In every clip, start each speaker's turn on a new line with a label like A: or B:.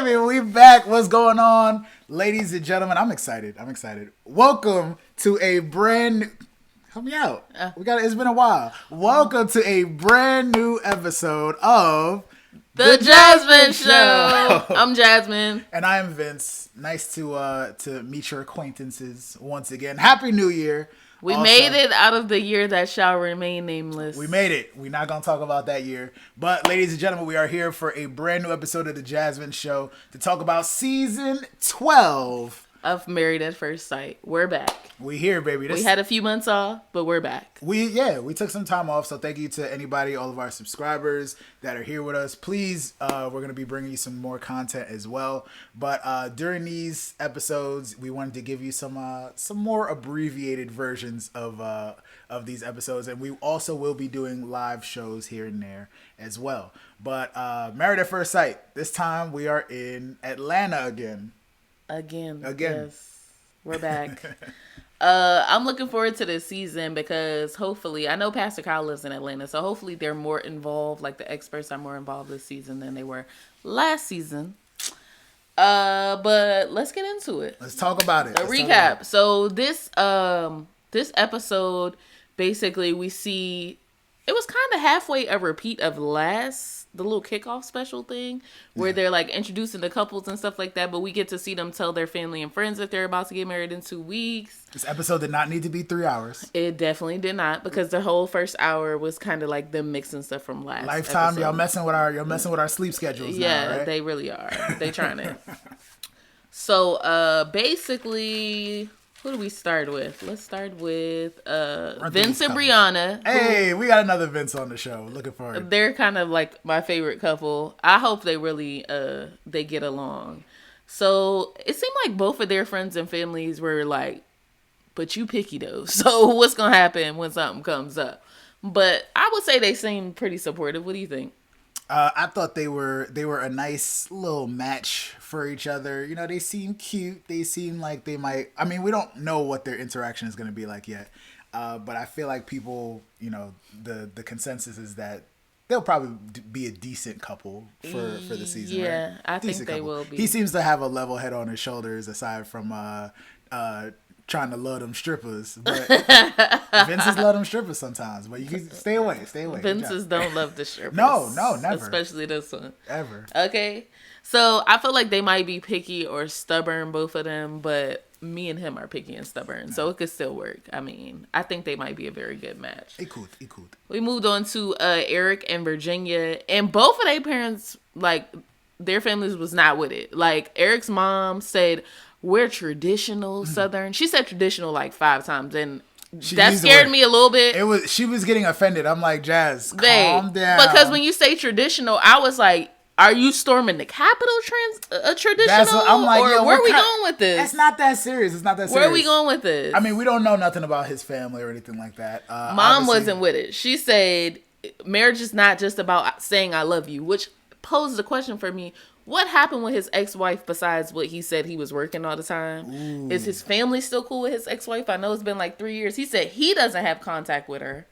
A: baby, we back. What's going on, ladies and gentlemen? I'm excited. Welcome to a brand. Help me out. It's been a while. Welcome to a brand new episode of
B: the JasVynce Show. I'm Jasmine,
A: and I am Vince. Nice to meet your acquaintances once again. Happy New Year.
B: We made it out of the year that shall remain nameless.
A: We made it. We're not going to talk about that year. But, ladies and gentlemen, we are here for a brand new episode of the JasVynce Show to talk about season 12
B: of Married at First Sight. We're back.
A: We here, baby.
B: We had a few months off, but we're back.
A: We took some time off, so thank you to anybody, all of our subscribers that are here with us. Please, we're going to be bringing you some more content as well. But during these episodes, we wanted to give you some more abbreviated versions of these episodes, and we also will be doing live shows here and there as well. But Married at First Sight, this time we are in Atlanta again.
B: Again. Yes, we're back. I'm looking forward to this season because hopefully, I know Pastor Kyle lives in Atlanta, so hopefully they're more involved, like the experts are more involved this season than they were last season. But let's get into it.
A: Let's talk about it.
B: A recap. So this episode, basically we see, it was kind of halfway a repeat of the little kickoff special thing where they're like introducing the couples and stuff like that, but we get to see them tell their family and friends that they're about to get married in 2 weeks.
A: This episode did not need to be 3 hours.
B: It definitely did not, because the whole first hour was kind of like them mixing stuff from last
A: Lifetime,
B: episode.
A: y'all messing with our sleep schedules.
B: Yeah,
A: now, right?
B: They really are. They trying to. So basically, who do we start with? Let's start with Vince and Brianna.
A: Hey, we got another Vince on the show. Looking forward.
B: They're kind of like my favorite couple. I hope they really they get along. So it seemed like both of their friends and families were like, but you picky though. So what's gonna happen when something comes up? But I would say they seem pretty supportive. What do you think?
A: I thought they were a nice little match for each other. You know, they seem cute. They seem like they might. I mean, we don't know what their interaction is going to be like yet. But I feel like people, you know, the consensus is that they'll probably be a decent couple for the season.
B: Yeah,
A: right?
B: I think they will be.
A: He seems to have a level head on his shoulders aside from trying to love them strippers, but Vince's love them strippers sometimes. But you can stay away.
B: Vince's don't love the strippers.
A: No, never.
B: Especially this one.
A: Ever.
B: Okay, so I feel like they might be picky or stubborn, both of them. But me and him are picky and stubborn, so it could still work. I mean, I think they might be a very good match.
A: It could.
B: We moved on to Eric and Virginia, and both of their parents, like their families, was not with it. Like Eric's mom said, we're traditional Southern. She said traditional like 5 times, and that scared me a little bit.
A: She was getting offended. I'm like, Jazz, calm down.
B: Because when you say traditional, I was like, are you storming the Capitol traditional?
A: I'm like,
B: or where are we going with this?
A: It's not that serious.
B: Where are we going with this?
A: I mean, we don't know nothing about his family or anything like that.
B: Mom wasn't with it. She said marriage is not just about saying I love you, which posed the question for me. What happened with his ex-wife besides what he said he was working all the time? Ooh. Is his family still cool with his ex-wife? I know it's been like 3 years. He said he doesn't have contact with her.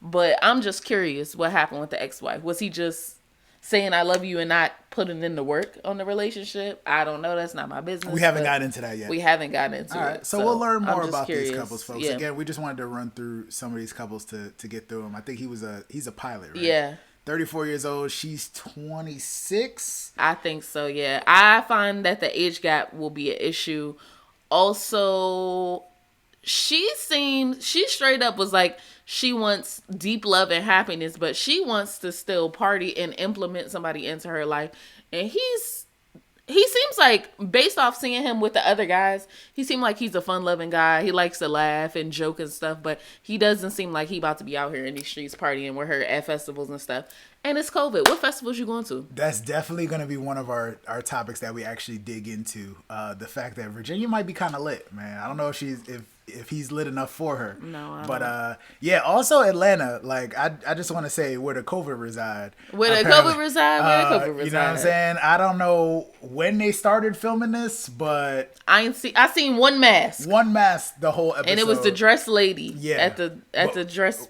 B: But I'm just curious what happened with the ex-wife. Was he just saying I love you and not putting in the work on the relationship? I don't know. That's not my business.
A: We haven't gotten into that yet.
B: We haven't gotten into
A: all right,
B: it.
A: So we'll learn more about
B: curious.
A: these couples, folks. Yeah. Again, we just wanted to run through some of these couples to get through them. I think he's a pilot, right?
B: Yeah.
A: 34 years old. She's 26.
B: I think so, yeah. I find that the age gap will be an issue. Also, she straight up was like, she wants deep love and happiness, but she wants to still party and implement somebody into her life. And he seems like, based off seeing him with the other guys, he seemed like he's a fun-loving guy. He likes to laugh and joke and stuff, but he doesn't seem like he about to be out here in these streets partying with her at festivals and stuff. And it's COVID. What festivals you going to? That's
A: definitely going to be one of our topics that we actually dig into. The fact that Virginia might be kind of lit, man. I don't know if he's lit enough for her.
B: No, I
A: don't. Yeah, also Atlanta, like I just want to say where the COVID reside.
B: Where the COVID reside?
A: You know what I'm saying? I don't know when they started filming this, but
B: I seen one mask.
A: One mask the whole episode.
B: And it was the dress lady.
A: Yeah.
B: At the dress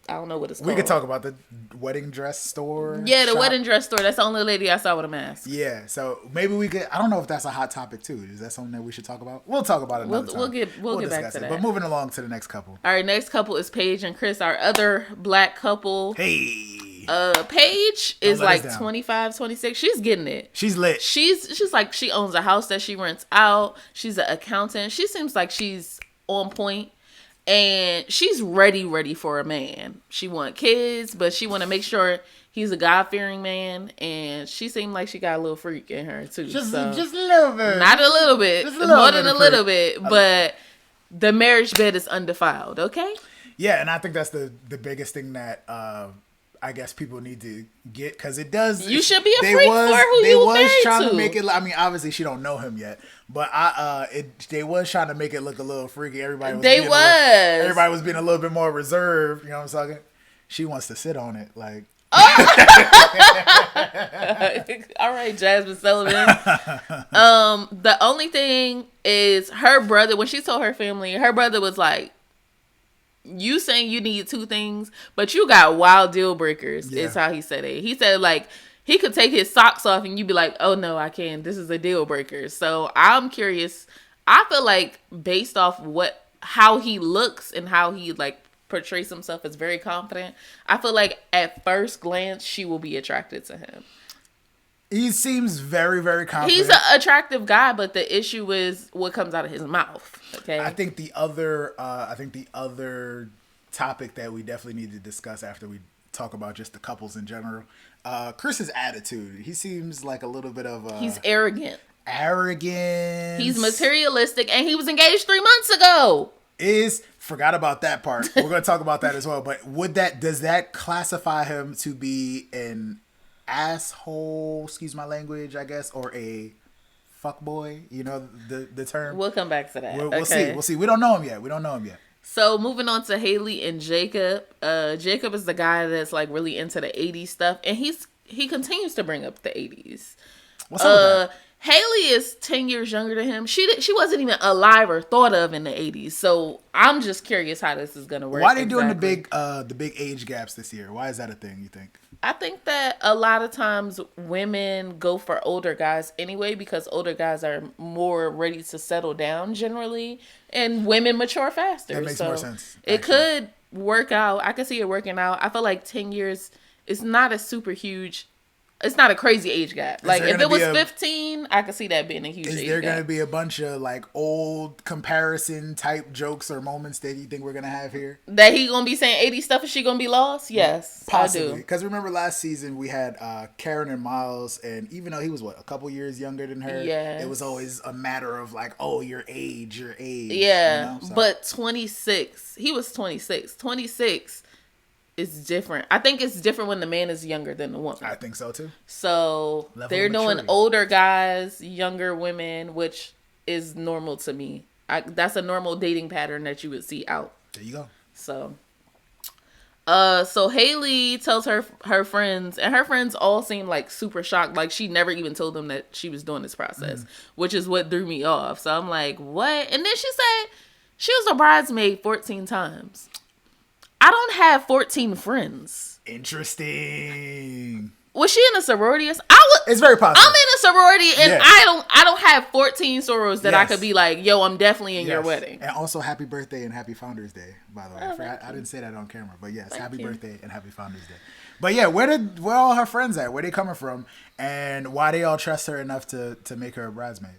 B: I don't know what it's called.
A: We could talk about the wedding dress store.
B: Yeah, the
A: shop.
B: wedding dress store. That's the only lady I saw with a mask.
A: Yeah, so maybe we could. I don't know if that's a hot topic too. Is that something that we should talk about? We'll talk about it another time.
B: We'll get back to that.
A: But moving along to the next couple.
B: All right, next couple is Paige and Chris, our other black couple.
A: Hey.
B: Paige is like 25, 26. She's getting it.
A: She's lit.
B: She's like, she owns a house that she rents out. She's an accountant. She seems like she's on point. And she's ready for a man. She want kids, but she want to make sure he's a God-fearing man. And she seemed like she got a little freak in her, too.
A: Just a little bit.
B: Not a little bit. More than a little bit. But the marriage bed is undefiled, okay?
A: Yeah, and I think that's the biggest thing that I guess people need to get, because it does.
B: You should be a freak for who you were married
A: trying to make it. I mean, obviously she don't know him yet, but they was trying to make it look a little freaky. Everybody was being a little bit more reserved. You know what I'm saying? She wants to sit on it, like.
B: All right, Jasmine Sullivan. The only thing is her brother. When she told her family, her brother was like, "You saying you need two things, but you got wild deal breakers." Yeah. Is how he said it. He said like he could take his socks off and you'd be like, "Oh no, I can't. This is a deal breaker." So I'm curious. I feel like based off how he looks and how he like portrays himself as very confident, I feel like at first glance she will be attracted to him.
A: He seems very, very confident.
B: He's an attractive guy, but the issue is what comes out of his mouth. Okay.
A: I think the other topic that we definitely need to discuss after we talk about just the couples in general, Chris's attitude. He seems like a little bit of
B: he's arrogant.
A: He's
B: materialistic, and he was engaged 3 months ago.
A: Forgot about that part. We're going to talk about that as well. But does that classify him to be an asshole, excuse my language, I guess, or a fuckboy? You know the term?
B: We'll come back to that.
A: We'll see. We don't know him yet.
B: So moving on to Haley and Jacob. Jacob is the guy that's like really into the 80s stuff, and he continues to bring up the 80s.
A: What's up with that?
B: Haley is 10 years younger than him. She wasn't even alive or thought of in the 80s. So I'm just curious how this is going to work.
A: Why are they doing the big age gaps this year? Why is that a thing, you think?
B: I think that a lot of times women go for older guys anyway, because older guys are more ready to settle down generally, and women mature faster.
A: That makes more sense.
B: It could work out. I could see it working out. I feel like 10 years is not a super huge. It's not a crazy age gap. Like if it was 15, I could see that being a huge age gap. Is there going
A: to be a bunch of like old comparison type jokes or moments that you think we're going to have here?
B: That he going to be saying 80 stuff and she going to be lost? Yes,
A: possibly.
B: I do.
A: Because remember last season we had Karen and Miles, and even though he was a couple years younger than her, it was always a matter of like, oh, your age.
B: Yeah, you know? But 26. He was 26. 26. It's different. I think it's different when the man is younger than the woman.
A: I think so too.
B: So they're doing older guys, younger women, which is normal to me. That's a normal dating pattern that you would see out.
A: There you go.
B: So Haley tells her friends, and her friends all seem like super shocked. Like she never even told them that she was doing this process, which is what threw me off. So I'm like, what? And then she said she was a bridesmaid 14 times. I don't have 14 friends.
A: Interesting.
B: Was she in a sorority?
A: It's very possible.
B: I'm in a sorority, and I don't have 14 sorors that I could be like, yo, I'm definitely in your wedding.
A: And also, happy birthday and happy Founders Day, by the way. I didn't say that on camera, but yes, happy birthday and happy Founders Day. But yeah, where all her friends at? Where they coming from? And why they all trust her enough to make her a bridesmaid?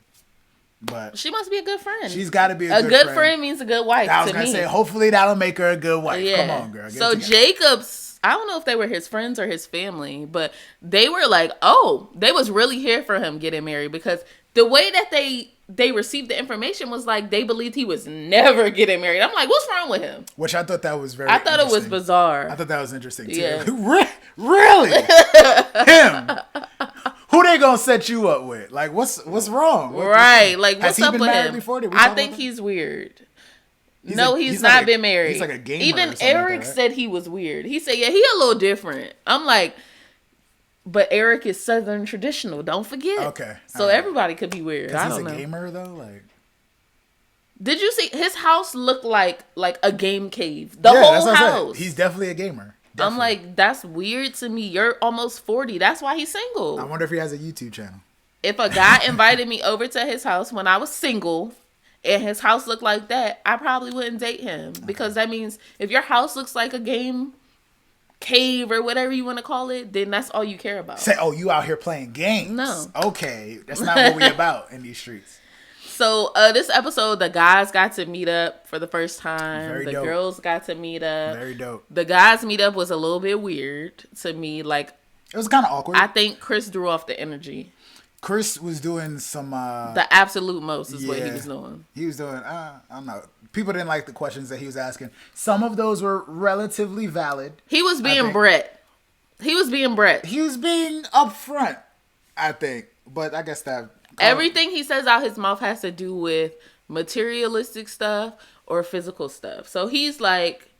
A: But
B: she must be a good friend.
A: She's got to be
B: a good friend. Means a good wife.
A: I was gonna say, hopefully that'll make her a good wife.
B: Yeah.
A: Come on, girl.
B: So Jacob's, I don't know if they were his friends or his family, but they were like, oh, they was really here for him getting married, because the way that they received the information was like they believed he was never getting married. I'm like, what's wrong with him?
A: Which I thought that was very.
B: I thought it was bizarre.
A: I thought that was interesting too.
B: Yeah.
A: Really? Him? Who they gonna set you up with? Like, what's wrong?
B: Right? Like, what's up with him?
A: Before?
B: I think he's weird. He's not been married.
A: He's like a gamer.
B: Even Eric said he was weird. He said, yeah, he a little different. I'm like, but Eric is Southern traditional. Don't forget.
A: Okay.
B: So everybody could be weird. I don't know.
A: He's a gamer though. Like,
B: Did you see his house looked like a game cave? The whole house.
A: He's definitely a gamer. Definitely.
B: I'm like, that's weird to me. You're almost 40. That's why he's single.
A: I wonder if he has a YouTube channel.
B: If a guy invited me over to his house when I was single and his house looked like that, I probably wouldn't date him. Because that means if your house looks like a game cave or whatever you want to call it, then that's all you care about.
A: Say, oh, you out here playing games.
B: No.
A: Okay. That's not what we about in these streets.
B: So this episode, the guys got to meet up for the first time.
A: Very
B: the
A: dope.
B: girls got to meet up.
A: Very dope.
B: The guys meet up was a little bit weird to me. Like,
A: it was kind of awkward.
B: I think Chris threw off the energy.
A: Chris was doing some...
B: the absolute most is what he was doing.
A: He was doing... I don't know. People didn't like the questions that he was asking. Some of those were relatively valid.
B: He was being Brett. He was being Brett.
A: He was being upfront, I think. But I guess that...
B: Everything he says out his mouth has to do with materialistic stuff or physical stuff. So he's like...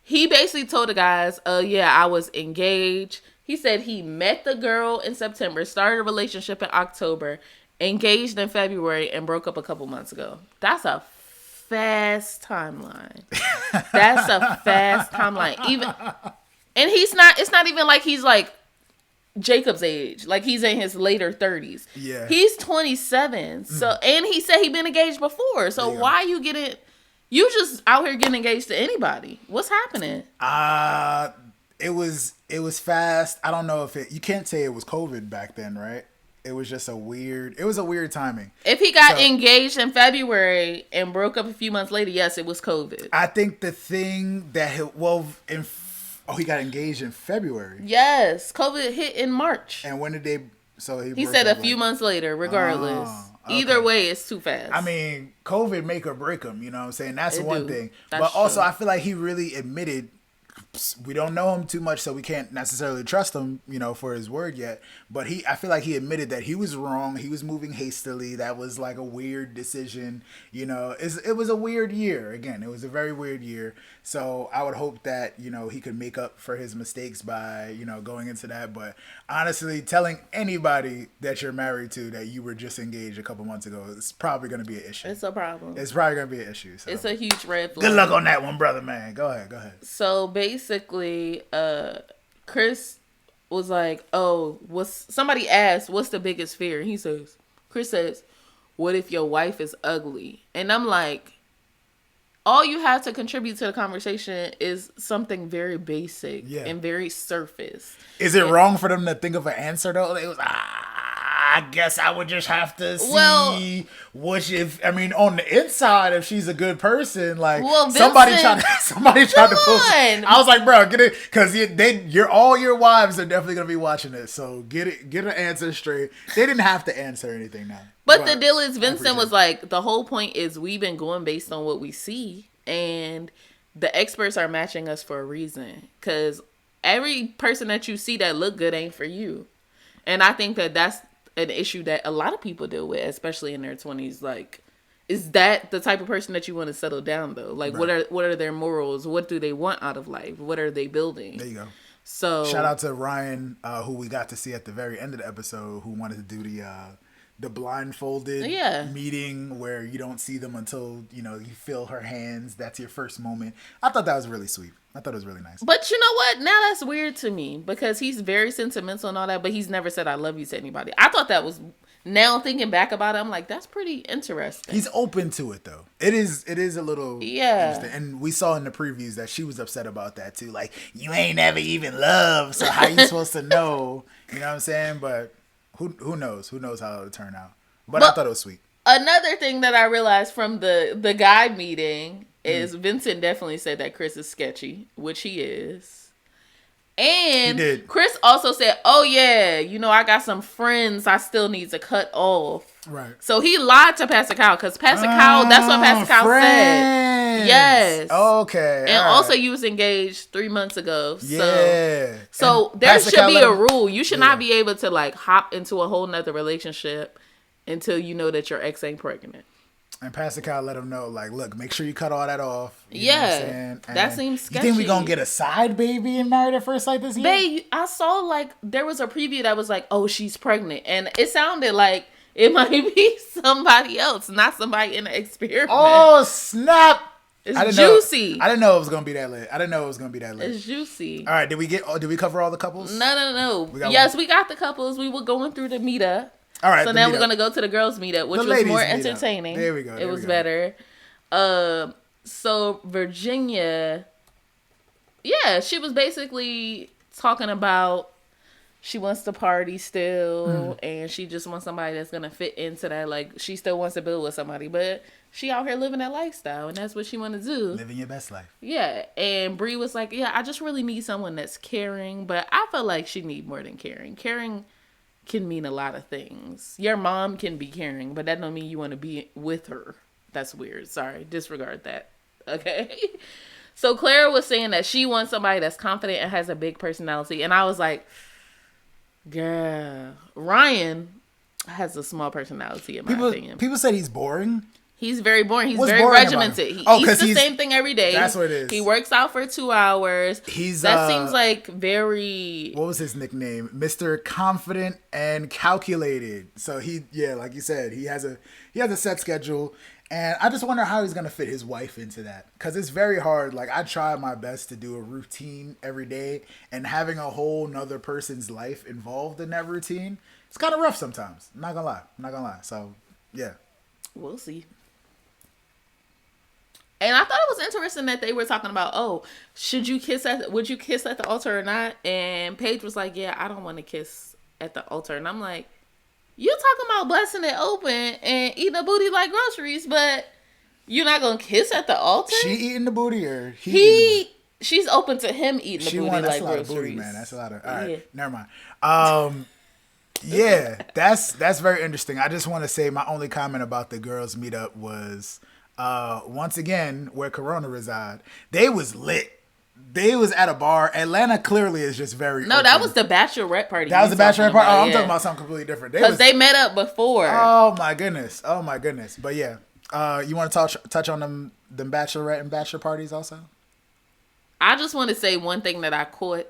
B: He basically told the guys, yeah, I was engaged. He said he met the girl in September, started a relationship in October, engaged in February, and broke up a couple months ago. That's a fast timeline. That's a fast timeline. And it's not even like he's like Jacob's age. Like he's in his later 30s.
A: Yeah.
B: He's 27. So, and he said he'd been engaged before. So why you just out here getting engaged to anybody? What's happening?
A: It was fast. I don't know if you can't say it was COVID back then, right? It was just a weird timing.
B: If he got engaged in February and broke up a few months later, yes, it was COVID.
A: I think the thing that he got engaged in February.
B: Yes, COVID hit in March.
A: And when did they? So
B: he said a few months later. Regardless, okay. Either way, it's too fast.
A: I mean, COVID make or break him. You know what I'm saying? That's one thing. But also, I feel like he really admitted. We don't know him too much, so we can't necessarily trust him, for his word yet. But I feel like he admitted that he was wrong. He was moving hastily. That was like a weird decision. It was a weird year. Again, it was a very weird year. So I would hope that, he could make up for his mistakes by, going into that. But honestly, telling anybody that you're married to that you were just engaged a couple months ago, it's probably going to be an issue.
B: It's a problem.
A: It's probably going to be an issue. So.
B: It's a huge red flag.
A: Good luck on that one, brother, man. Go ahead.
B: So basically, Chris was like, somebody asked, what's the biggest fear? Chris says, what if your wife is ugly? And I'm like, all you have to contribute to the conversation is something very basic and very surface.
A: Is it wrong for them to think of an answer though? It was, I guess I would just have to see on the inside, if she's a good person, like somebody tried to post it. I was like, bro, get it, because all your wives are definitely gonna be watching this, so get an answer straight. They didn't have to answer anything now.
B: But the deal is, Vincent was like, the whole point is we've been going based on what we see, and the experts are matching us for a reason, because every person that you see that look good ain't for you. And I think that that's an issue that a lot of people deal with, especially in their 20s. Like, is that the type of person that you want to settle down though? Like, right. What are their morals? What do they want out of life? What are they building?
A: There you go.
B: So
A: shout out to Ryan, who we got to see at the very end of the episode, who wanted to do the blindfolded meeting where you don't see them until you feel her hands. That's your first moment. I thought that was really sweet. I thought it was really nice.
B: But you know what? Now that's weird to me, because he's very sentimental and all that, but he's never said I love you to anybody. I thought that was, now thinking back about it, I'm like, that's pretty interesting.
A: He's open to it though. It is a little interesting. And we saw in the previews that she was upset about that too. Like, you ain't never even loved, so how you supposed to know? You know what I'm saying? But who knows? Who knows how it'll turn out? But I thought it was sweet.
B: Another thing that I realized from the guy meeting is Vincent definitely said that Chris is sketchy, which he is. And
A: he did.
B: Chris also said, oh yeah, I got some friends I still need to cut off.
A: Right.
B: So he lied to Pastor Kyle, because Pastor Kyle, that's what Pastor Kyle said. Yes.
A: Okay.
B: And also you was engaged 3 months ago.
A: Yeah.
B: So there should be a rule. You should not be able to like hop into a whole nother relationship until you know that your ex ain't pregnant.
A: And Pastor Kyle let him know, like, look, make sure you cut all that off.
B: You know what I'm saying? That seems sketchy.
A: You think we gonna get a side baby in Married at First Sight this year?
B: Babe, I saw, like, there was a preview that was like, oh, she's pregnant. And it sounded like It might be somebody else, not somebody in the experiment.
A: Oh, snap.
B: It's juicy.
A: I didn't know it was gonna be that lit.
B: It's juicy.
A: All right, did we cover all the couples?
B: No. We got the couples. We were going through the meetup.
A: All right.
B: So now we're gonna go to the girls' meetup, which was more entertaining.
A: There we go.
B: It was better. So Virginia, she was basically talking about she wants to party still, and she just wants somebody that's gonna fit into that. Like, she still wants to build with somebody, but she out here living that lifestyle, and that's what she want to do.
A: Living your best life.
B: Yeah, and Bree was like, "Yeah, I just really need someone that's caring," but I feel like she need more than caring. Caring can mean a lot of things. Your mom can be caring, but that don't mean you want to be with her. That's weird. Sorry, disregard that. Okay. So Clara was saying that she wants somebody that's confident and has a big personality, and I was like, girl, Ryan has a small personality in my opinion.
A: People said he's boring.
B: He's very boring. He's very
A: boring
B: regimented. He eats the same thing every day.
A: That's what it is.
B: He works out for 2 hours. That seems like very...
A: What was his nickname? Mr. Confident and Calculated. So like you said, he has a set schedule. And I just wonder how he's going to fit his wife into that. Because it's very hard. Like, I try my best to do a routine every day. And having a whole nother person's life involved in that routine, it's kind of rough sometimes. I'm not going to lie. So, yeah.
B: We'll see. And I thought it was interesting that they were talking about, would you kiss at the altar or not? And Paige was like, yeah, I don't want to kiss at the altar. And I'm like, you're talking about blessing it open and eating a booty like groceries, but you're not going to kiss at the altar?
A: She eating the booty or
B: she's open to him eating the booty like groceries. That's a lot of booty, man. That's a lot of... All right, never mind. Yeah, that's very interesting. I just want to say my only comment about the girls' meetup was... once again, where Corona reside, they was lit. They was at a bar. Atlanta clearly is just very open. That was the bachelorette party.
A: That was the bachelorette party? I'm talking about something completely different.
B: Because they met up before.
A: Oh my goodness. But yeah, you want to touch on them bachelorette and bachelor parties also?
B: I just want to say one thing that I caught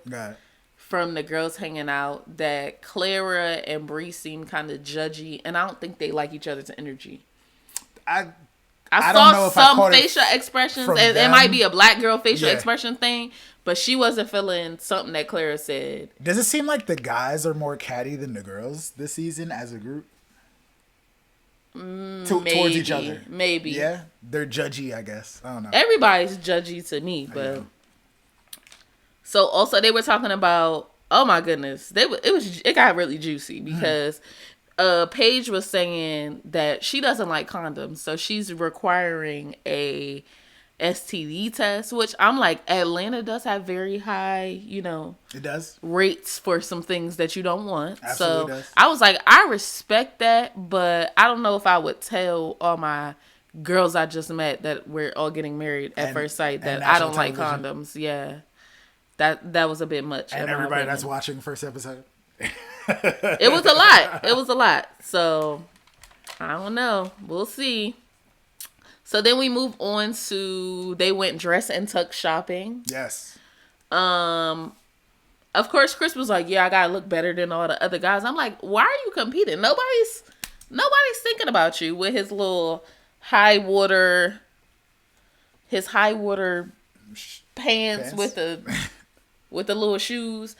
B: from the girls hanging out, that Clara and Bree seem kind of judgy, and I don't think they like each other's energy. I saw some facial expressions, and it might be a black girl facial expression thing, but she wasn't feeling something that Clara said.
A: Does it seem like the guys are more catty than the girls this season as a group? Towards each other? Maybe. Yeah? They're judgy, I guess. I don't know.
B: Everybody's judgy to me, but... So, also, they were talking about... Oh, my goodness. It got really juicy, because... Paige was saying that she doesn't like condoms, so she's requiring a STD test, which I'm like, Atlanta does have very high,
A: it does,
B: rates for some things that you don't want.
A: Absolutely
B: so
A: does.
B: I was like, I respect that, but I don't know if I would tell all my girls I just met that we're all getting married at first sight that I don't like condoms. Yeah, that was a bit much.
A: And everybody that's watching first episode.
B: It was a lot. So I don't know. We'll see. So then we move on to, they went dress and tuck shopping.
A: Yes.
B: Of course, Chris was like, yeah, I gotta look better than all the other guys. I'm like, why are you competing? Nobody's thinking about you with his little high water pants with the little shoes.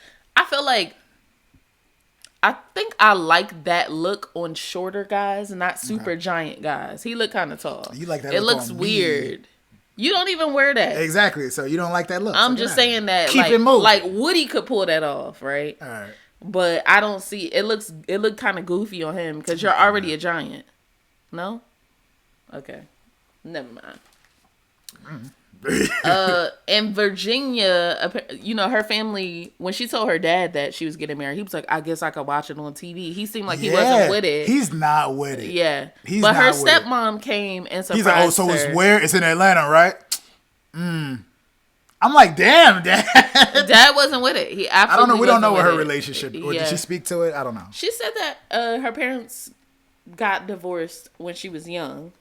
B: I think I like that look on shorter guys, not super giant guys. He looked kind of tall. You like that? It looks weird. Me. You don't even wear that.
A: Exactly. So you don't like that look.
B: I'm just saying that. Keep it moving. Like Woody could pull that off, right? All right. But I don't see it. It looked kind of goofy on him because you're already a giant. No. Okay. Never mind. And Virginia, her family, when she told her dad that she was getting married, he was like, I guess I could watch it on TV. He seemed like he wasn't with it.
A: He's not with it.
B: Yeah. But her stepmom came and surprised her.
A: He's like, so it's where? It's in Atlanta, right? I'm like, damn, Dad.
B: Dad wasn't with it. He absolutely
A: I don't know. We don't know what her relationship, or did she speak to it? I don't know.
B: She said that her parents got divorced when she was young.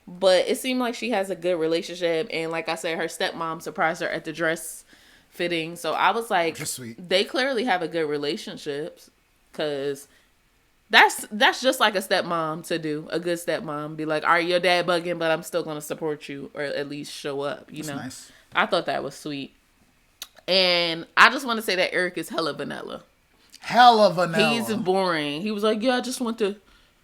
B: But it seemed like she has a good relationship. And like I said, her stepmom surprised her at the dress fitting. So I was like,
A: just sweet.
B: They clearly have a good relationship. Because That's just like a stepmom to do. A good stepmom. Be like, all right, your dad bugging, but I'm still going to support you, or at least show up, you know?
A: Nice.
B: I thought that was sweet. And I just want to say that Eric is hella vanilla.
A: Hella vanilla.
B: He's boring. He was like, yeah, I just want to...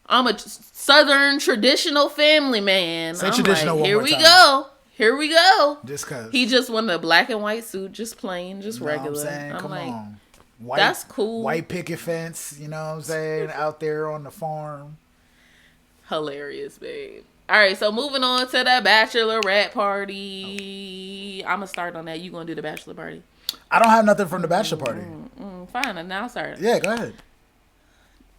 B: I'm a Southern traditional family man.
A: Say
B: I'm
A: traditional
B: like,
A: one
B: here
A: more
B: we
A: time.
B: go. Here we go.
A: Just cause.
B: He just wanted a black and white suit, just plain, just regular.
A: What I'm saying? Come
B: like,
A: on. White,
B: that's cool.
A: White picket fence, you know what I'm saying? Out there on the farm.
B: Hilarious, babe. All right, so moving on to the bachelorette party. I'm going to start on that. You going to do the bachelor party?
A: I don't have nothing from the bachelor party.
B: Fine, and now I'll start.
A: Yeah, go ahead.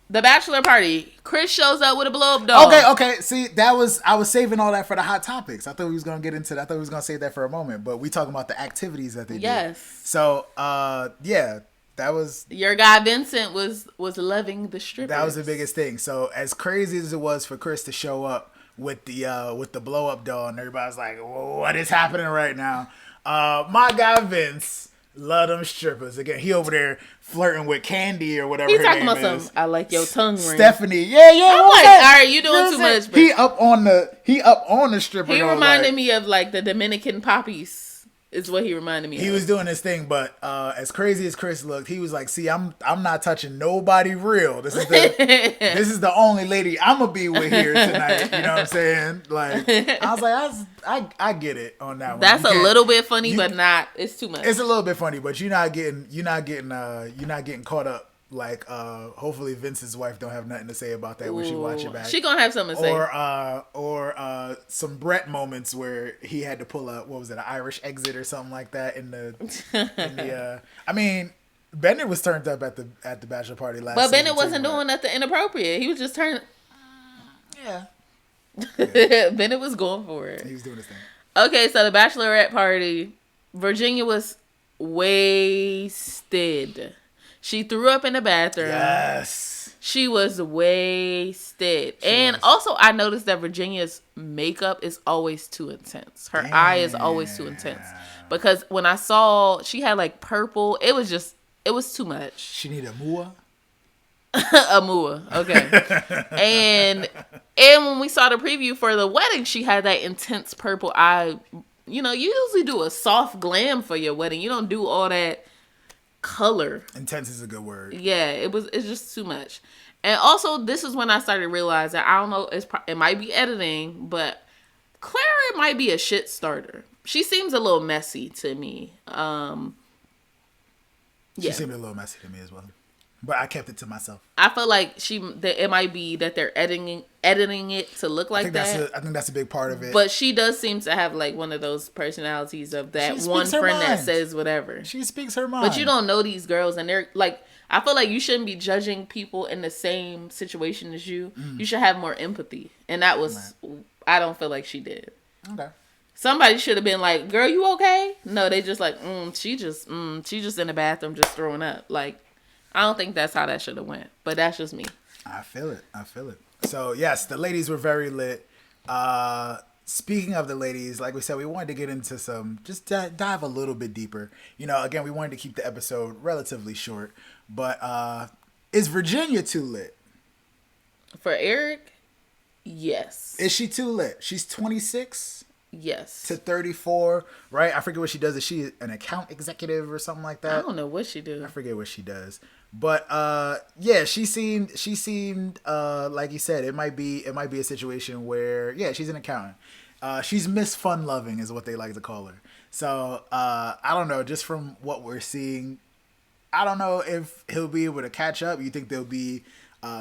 B: The bachelor party. Chris shows up with a blow up doll.
A: Okay. See, I was saving all that for the hot topics. I thought we was gonna get into that. I thought we was gonna save that for a moment. But we talking about the activities that they did.
B: Yes.
A: So, yeah, that was
B: your guy Vincent was loving the strippers.
A: That was the biggest thing. So, as crazy as it was for Chris to show up with the blow up doll, and everybody's like, "What is happening right now?" My guy Vince. Love them strippers. Again, he over there flirting with Candy or whatever.
B: He
A: her
B: talking
A: name
B: about
A: is.
B: some. I like your tongue ring.
A: Stephanie. Yeah.
B: I'm like, all right, you doing too much.
A: He up on the stripper.
B: He reminded me of like the Dominican poppies. Is what he reminded me of.
A: He was doing his thing, but as crazy as Chris looked, he was like, "See, I'm not touching nobody real. This is the only lady I'm gonna be with here tonight." You know what I'm saying? Like, I was like, I get it on that one.
B: That's a little bit funny, but not. It's too much.
A: It's a little bit funny, but you're not getting caught up. Like, hopefully Vince's wife don't have nothing to say about that when she watch it back.
B: She gonna have something to say.
A: Or some Brett moments where he had to pull a, what was it, an Irish exit or something like that in the I mean, Bennett was turned up at the bachelor party last.
B: But Bennett wasn't doing nothing inappropriate. He was just turning.
A: Yeah.
B: Bennett was going for it.
A: He was doing his thing.
B: Okay, so the bachelorette party, Virginia was wasted. She threw up in the bathroom.
A: Yes.
B: She was wasted. Also, I noticed that Virginia's makeup is always too intense. Her eye is always too intense. Because when I saw, she had like purple. It was too much.
A: She need a mua?
B: A mua, okay. and when we saw the preview for the wedding, she had that intense purple eye. You know, you usually do a soft glam for your wedding. You don't do all that color.
A: Intense is a good word.
B: Yeah, it's just too much. And also, this is when I started realizing, I don't know, it might be editing, but Clara might be a shit starter. She seems a little messy to me.
A: She seemed a little messy to me as well. But I kept it to myself.
B: I feel like it might be that they're editing it to look like that.
A: I think that's a big part of it.
B: But she does seem to have like one of those personalities of that one friend that says whatever.
A: She speaks her mind.
B: But you don't know these girls, and they're like, I feel like you shouldn't be judging people in the same situation as you. You should have more empathy, and that was I don't feel like she did.
A: Okay.
B: Somebody should have been like, "Girl, you okay?" No, they just like, she just in the bathroom just throwing up. Like, I don't think that's how that should have went. But that's just me.
A: I feel it. So yes, the ladies were very lit. Speaking of the ladies, like we said, we wanted to get into just dive a little bit deeper. You know, again, we wanted to keep the episode relatively short. But is Virginia too lit?
B: For Eric, yes.
A: Is she too lit? She's 26.
B: Yes.
A: To 34, right? I forget what she does. Is she an account executive or something like that?
B: I don't know what she do.
A: I forget what she does. But yeah, she seemed like you said, it might be a situation where, yeah, she's an accountant. She's Miss Fun Loving is what they like to call her. So I don't know, just from what we're seeing, I don't know if he'll be able to catch up. You think there'll be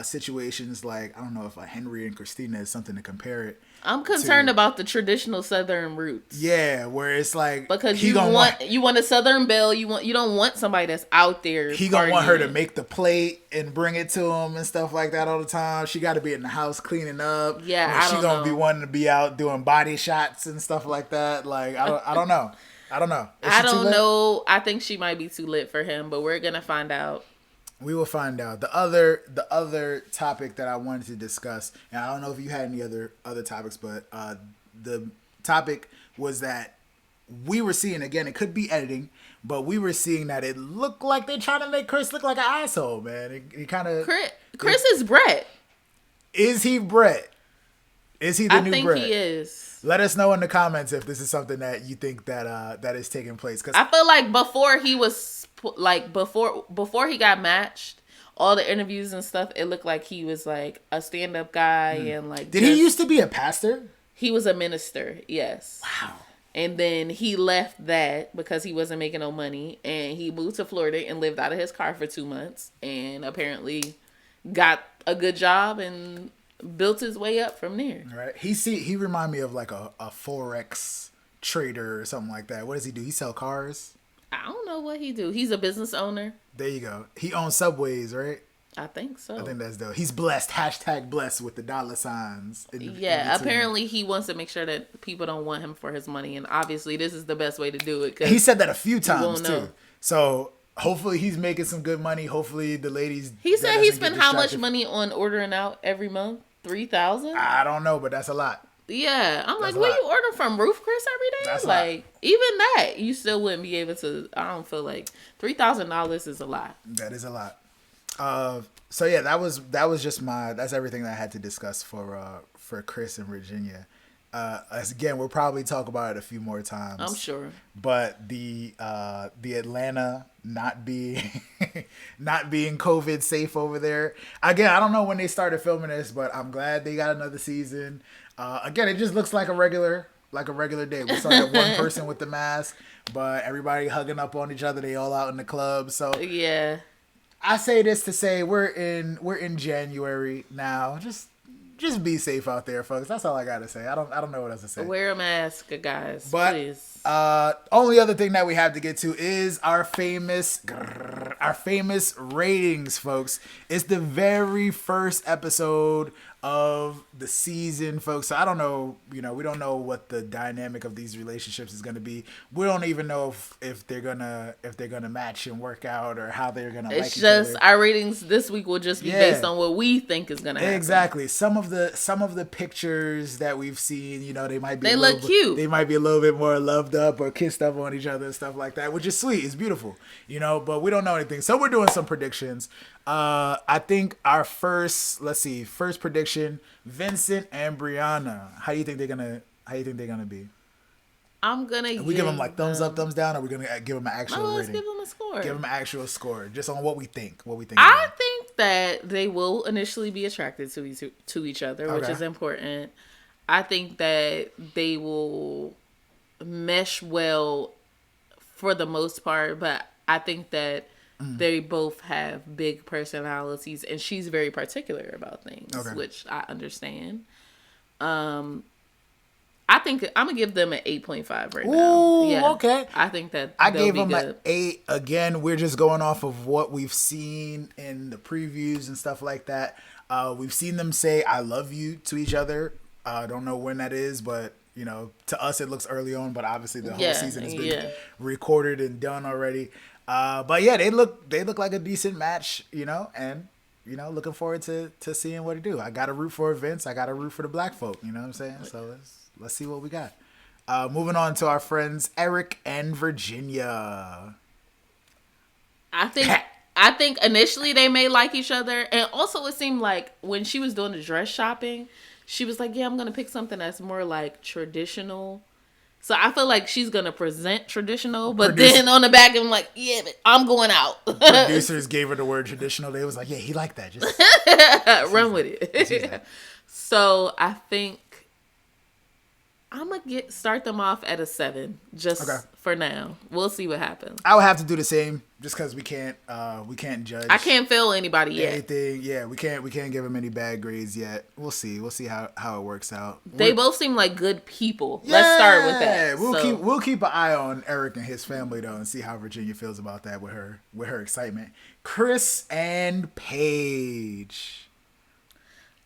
A: situations like, I don't know if Henry and Christina is something to compare it.
B: I'm concerned about the traditional Southern roots.
A: Yeah, where it's like,
B: because you want a Southern belle. You don't want somebody that's out there.
A: He gonna want her to make the plate and bring it to him and stuff like that all the time. She got to be in the house cleaning up.
B: Yeah,
A: she gonna be wanting to be out doing body shots and stuff like that. Like I don't know. I don't know.
B: I don't know. I think she might be too lit for him, but we're gonna find out.
A: We will find out. The other topic that I wanted to discuss, and I don't know if you had any other topics, but the topic was that we were seeing, again, it could be editing, but we were seeing that it looked like they're trying to make Chris look like an asshole, man. He kind of...
B: Chris is Brett.
A: Is he Brett? Is he the new Brett?
B: I think he is.
A: Let us know in the comments if this is something that you think that that is taking place. Cause
B: I feel like before he was like before he got matched, all the interviews and stuff, it looked like he was like a stand-up guy and like.
A: Did he used to be a pastor?
B: He was a minister. Yes.
A: Wow.
B: And then he left that because he wasn't making no money, and he moved to Florida and lived out of his car for 2 months, and apparently got a good job and built his way up from there.
A: Right. He remind me of like a Forex trader or something like that. What does he do? He sell cars?
B: I don't know what he do. He's a business owner.
A: There you go. He owns Subways, right?
B: I think so.
A: I think that's dope. He's blessed. # blessed with the dollar signs.
B: Yeah, apparently he wants to make sure that people don't want him for his money, and obviously this is the best way to do it.
A: He said that a few times too. So hopefully he's making some good money. Hopefully the ladies.
B: He said he spent how much money on ordering out every month? 3,000?
A: I don't know, but that's a lot.
B: Yeah, I'm like, where you order from, Roof Chris every day?
A: That's
B: like, even that, you still wouldn't be able to. I don't feel like $3,000 is a lot.
A: That is a lot. So yeah, that was just that's everything that I had to discuss for Chris and Virginia. Again, we'll probably talk about it a few more times.
B: I'm sure.
A: But the Atlanta not being COVID safe over there. Again, I don't know when they started filming this, but I'm glad they got another season. Again, it just looks like a regular day. We saw that one person with the mask, but everybody hugging up on each other. They all out in the club. So
B: yeah.
A: I say this to say we're in January now. Just be safe out there, folks. That's all I gotta say. I don't know what else to say.
B: Wear a mask, guys.
A: But
B: please.
A: Only other thing that we have to get to is our famous ratings, folks. It's the very first episode of the season, folks. So I don't know, we don't know what the dynamic of these relationships is going to be. We don't even know if they're gonna match and work out, or how they're gonna.
B: It's just our ratings this week will just be based on what we think is gonna happen.
A: Exactly. Some of the pictures that we've seen, they might be
B: cute.
A: They might be a little bit more loved up or kissed up on each other and stuff like that, which is sweet. It's beautiful, but we don't know anything. So we're doing some predictions. I think our first prediction, Vincent and Brianna. How do you think they're gonna be?
B: I'm gonna.
A: We give them like thumbs up, thumbs down, or we're gonna give them an actual rating?
B: Let's give them a score.
A: Give them an actual score, just on what we think.
B: I think that they will initially be attracted to each other, which is important. I think that they will mesh well for the most part, but I think that they both have big personalities, and she's very particular about things, which I understand. I think I'm gonna give them an 8.5 right now. Yeah,
A: okay.
B: I think that
A: I gave them an 8. Again, we're just going off of what we've seen in the previews and stuff like that. We've seen them say "I love you" to each other. I don't know when that is, but to us it looks early on. But obviously the whole season has been recorded and done already. But yeah, they look like a decent match, and looking forward to seeing what they do. I gotta root for Vince. I gotta root for the black folk. You know what I'm saying? So let's see what we got. Moving on to our friends Eric and Virginia.
B: I think initially they may like each other, and also it seemed like when she was doing the dress shopping, she was like, "Yeah, I'm gonna pick something that's more like traditional." So I feel like she's going to present traditional, but then on the back, I'm like, yeah, but I'm going out.
A: Producers gave her the word traditional. They was like, yeah, he liked that. Just
B: run with it. So I think I'm going to start them off at a 7 for now. We'll see what happens.
A: I would have to do the same just because we can't judge.
B: I can't feel anybody yet.
A: Anything. Yeah, we can't give them any bad grades yet. We'll see how it works out.
B: They both seem like good people. Yeah, let's start with that.
A: We'll keep an eye on Eric and his family though, and see how Virginia feels about that with her excitement. Chris and Paige.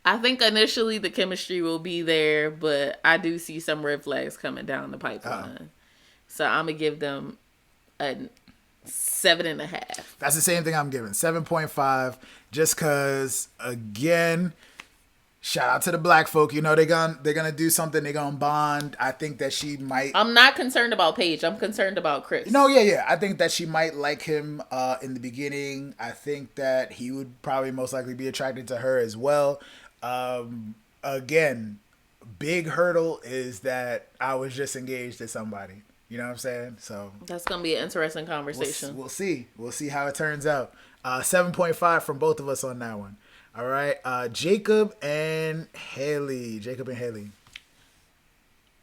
B: I think initially the chemistry will be there, but I do see some red flags coming down the pipeline. So I'm going to give them a 7.5.
A: That's the same thing I'm giving. 7.5, just because, again, Shout out to the black folk. You know, they're gonna do something. They're gonna bond. I think that she might.
B: I'm not concerned about Paige. I'm concerned about Chris.
A: No, yeah. I think that she might like him in the beginning. I think that he would probably most likely be attracted to her as well. Again, big hurdle is that I was just engaged to somebody. You know what I'm saying? So
B: that's gonna be an interesting conversation.
A: We'll see. We'll see how it turns out. 7.5 from both of us on that one. All right. Jacob and Haley.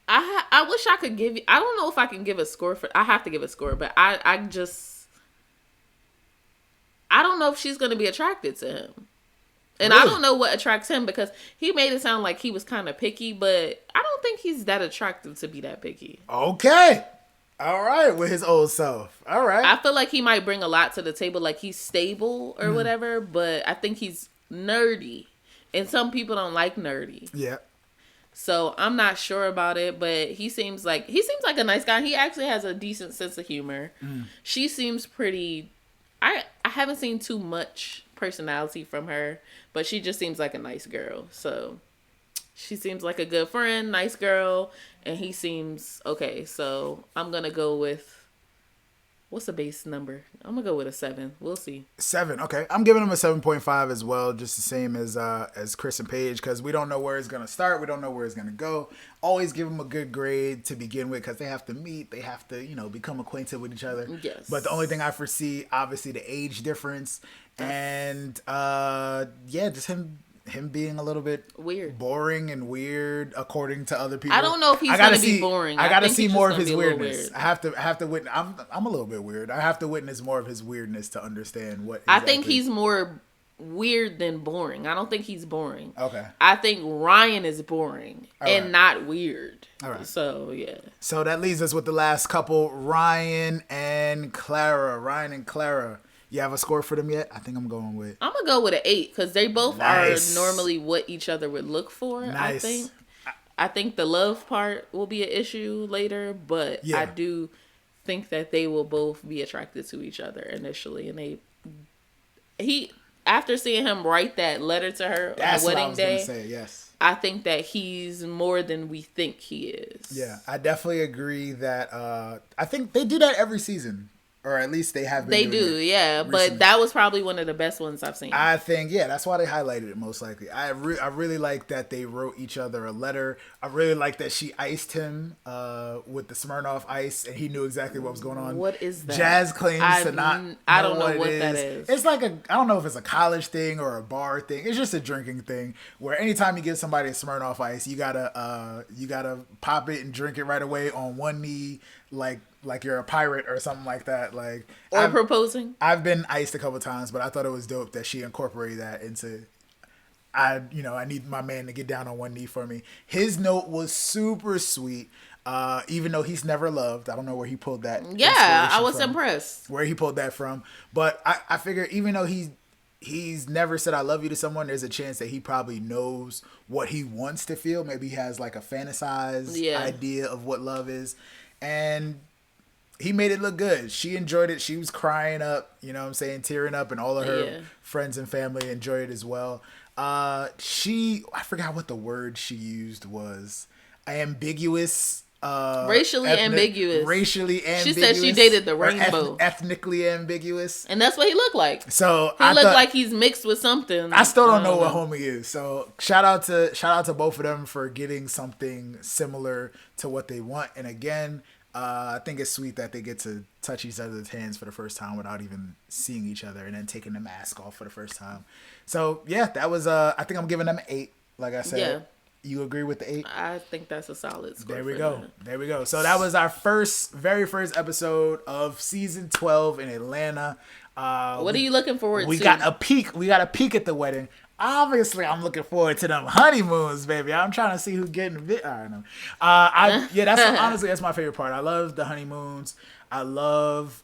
B: I wish I could give you. I don't know if I can give a score for. I have to give a score, but I don't know if she's gonna be attracted to him. And really? I don't know what attracts him because he made it sound like he was kind of picky, but I don't think he's that attractive to be that picky.
A: Okay. All right. With his old self. All right.
B: I feel like he might bring a lot to the table, like he's stable or whatever, but I think he's nerdy. And some people don't like nerdy.
A: Yeah.
B: So I'm not sure about it, but he seems like a nice guy. He actually has a decent sense of humor. She seems pretty. I haven't seen too much personality from her, but she just seems like a nice girl. So she seems like a good friend, nice girl, and he seems okay. So I'm gonna go with, what's the base number? I'm gonna go with a 7. We'll see.
A: 7. Okay, I'm giving him a 7.5 as well, just the same as Chris and Paige, because we don't know where it's gonna start. We don't know where it's gonna go. Always give them a good grade to begin with, because they have to meet. They have to, become acquainted with each other.
B: Yes.
A: But the only thing I foresee, obviously, the age difference, and just him being a little bit
B: weird,
A: boring and weird according to other people.
B: I don't know if he's gonna be boring.
A: I gotta see more of his weirdness. I have to witness. I'm a little bit weird. I have to witness more of his weirdness to understand what. Exactly.
B: I think he's more weird than boring. I don't think he's boring.
A: Okay.
B: I think Ryan is boring and not weird.
A: All right.
B: So yeah.
A: So that leaves us with the last couple, Ryan and Clara. You have a score for them yet? I think I'm going with.
B: I'm gonna go with an 8 because they both are normally what each other would look for.
A: Nice.
B: I think the love part will be an issue later, but I do think that they will both be attracted to each other initially, and after seeing him write that letter to her on the wedding day,
A: gonna say, yes.
B: I think that he's more than we think he is.
A: Yeah, I definitely agree that I think they do that every season. Or at least they have been.
B: They do, yeah. Recently. But that was probably one of the best ones I've seen.
A: I think, that's why they highlighted it most likely. I really like that they wrote each other a letter. I really like that she iced him with the Smirnoff Ice, and he knew exactly what was going on.
B: What is that?
A: Jazz claims to not.
B: I don't know what that is.
A: It's like I don't know if it's a college thing or a bar thing. It's just a drinking thing where anytime you give somebody a Smirnoff Ice, you gotta pop it and drink it right away on one knee, like you're a pirate or something like that. Or
B: proposing.
A: I've been iced a couple times, but I thought it was dope that she incorporated that into. I need my man to get down on one knee for me. His note was super sweet. Even though he's never loved, I don't know where he pulled that.
B: Yeah, I was impressed.
A: Where he pulled that from, but I figure even though he's never said I love you to someone, there's a chance that he probably knows what he wants to feel. Maybe he has like a fantasized idea of what love is, and he made it look good. She enjoyed it. She was crying up, tearing up, and all of her friends and family enjoyed it as well. I forgot what the word she used was. Ambiguous.
B: Racially ambiguous.
A: She
B: said she dated the rainbow.
A: Ethnically ambiguous.
B: And that's what he looked like.
A: So
B: he looked like he's mixed with something.
A: I still don't know what homie is. So shout out to both of them for getting something similar to what they want. And again, I think it's sweet that they get to touch each other's hands for the first time without even seeing each other, and then taking the mask off for the first time. So yeah, that was I think I'm giving them an 8. Like I said. Yeah. You agree with the 8?
B: I think that's a solid score.
A: There we go. So that was our very first episode of season 12 in Atlanta.
B: What are you looking forward to?
A: We got a peek at the wedding. Obviously, I'm looking forward to them honeymoons, baby. I'm trying to see who's getting bit. I don't know. That's my favorite part. I love the honeymoons. I love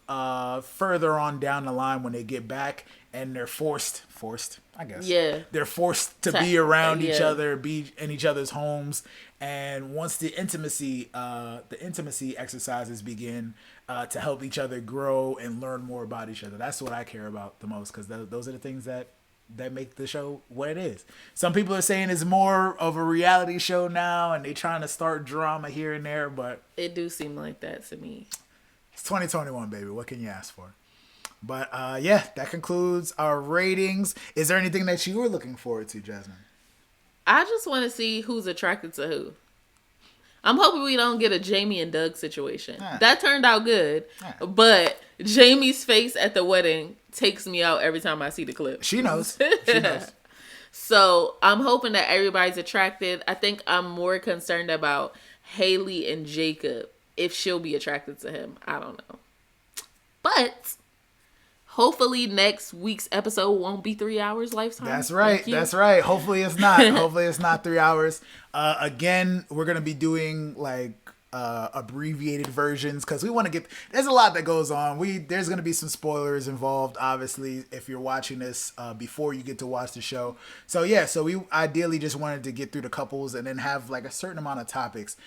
A: further on down the line when they get back and they're forced, I guess. Yeah. They're forced to be around each other, be in each other's homes. And once the intimacy exercises begin to help each other grow and learn more about each other, that's what I care about the most, because those are the things that make the show what it is. Some people are saying it's more of a reality show now, and they trying to start drama here and there, but
B: it do seem like that to me.
A: It's 2021, baby. What can you ask for? But yeah, that concludes our ratings. Is there anything that you were looking forward to, Jasmine?
B: I just want to see who's attracted to who. I'm hoping we don't get a Jamie and Doug situation. That turned out good, but Jamie's face at the wedding takes me out every time I see the clip.
A: She knows. She knows.
B: So I'm hoping that everybody's attracted. I think I'm more concerned about Haley and Jacob, if she'll be attracted to him. I don't know. But hopefully next week's episode won't be 3 hours lifetime.
A: That's right. That's right. Hopefully it's not. Hopefully it's not 3 hours. Again, we're going to be doing like abbreviated versions because we want to get, there's a lot that goes on. There's going to be some spoilers involved, obviously, if you're watching this before you get to watch the show. So yeah, so we ideally just wanted to get through the couples and then have like a certain amount of topics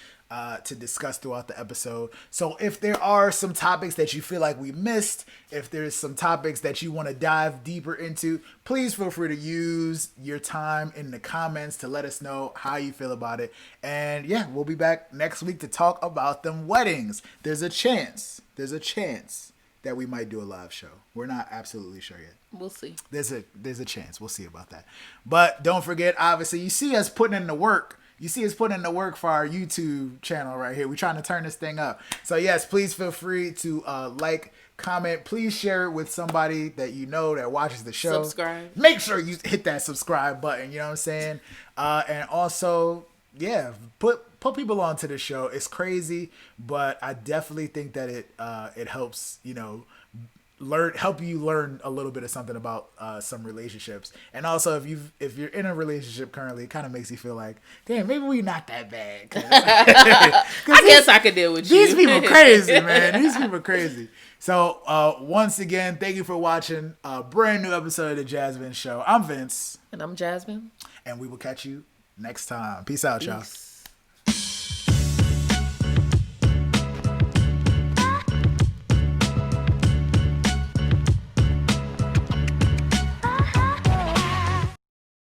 A: to discuss throughout the episode. So if there are some topics that you feel like we missed, if there's some topics that you want to dive deeper into, please feel free to use your time in the comments to let us know how you feel about it. And yeah, we'll be back next week to talk about them weddings. There's a chance that we might do a live show. We're not absolutely sure yet.
B: We'll see.
A: There's a chance. We'll see about that. But don't forget, obviously, you see us putting in the work. You see us putting in the work for our YouTube channel right here. We're trying to turn this thing up. So yes, please feel free to like, comment. Please share it with somebody that you know that watches the show.
B: Subscribe.
A: Make sure you hit that subscribe button. You know what I'm saying? And also, yeah, put people onto the show. It's crazy, but I definitely think that it helps, help you learn a little bit of something about some relationships. And also if you're in a relationship currently, it kind of makes you feel like, damn, maybe we're not that bad.
B: I guess I could deal with you.
A: These people crazy, man. These people crazy. So once again, thank you for watching a brand new episode of the JasVynce Show. I'm Vince.
B: And I'm Jasmine.
A: And we will catch you next time. Peace out, y'all.